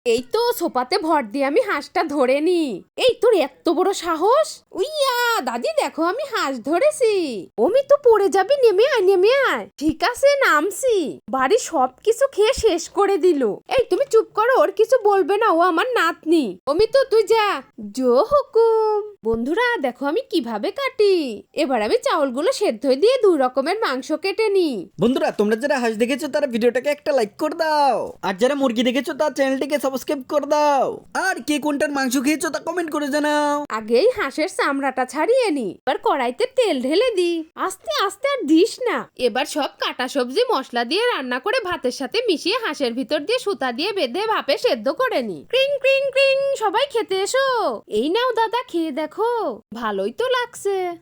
এই তো সোফাতে ভর দিয়ে আমি হাঁসটা ধরে নি। এই তোর এত বড় সাহস! উইয়া দাদি দেখো আমি হাঁস ধরেছি। অমি তো পড়ে যাবি, নেমে আয় নেমে আয়। ঠিক আছে নামছি। বাড়ির সবকিছু খেয়ে শেষ করে দিল। এই তুমি চুপ করো, ওর কিছু বলবে না, ও আমার নাতনি। অমি তো তুই যা। জো হুকুম। বন্ধুরা দেখো আমি কিভাবে কাটি। এবার আমি চাউলগুলো সেদ্ধ দিয়ে 2 রকমের মাংস কেটে নি। বন্ধুরা তোমরা যারা হাঁস দেখেছো তারা ভিডিওটাকে একটা লাইক করে দাও, আর যারা মুরগি দেখেছো তার চ্যানেলটিকে সাবস্ক্রাইব করে দাও, আর কে কোনটার মাংস খেয়েছো তা কমেন্ট করে জানাও। আগেই হাঁসের চামড়াটা ছাড়িয়ে নি, এবার কড়াইতে তেল ঢেলে দি। আস্তে আস্তে আর দিস না। এবার সব কাটা সবজি মশলা দিয়ে রান্না করে ভাতের সাথে মিশিয়ে হাঁসের ভিতর দিয়ে সুতা দিয়ে বেঁধে ভাপে সেদ্ধ করে নি। ক্রিং ক্রিং ক্রিং, সবাই খেতে এসো। এই নাও দাদা খেয়ে দেখো, ভালোই তো লাগছে।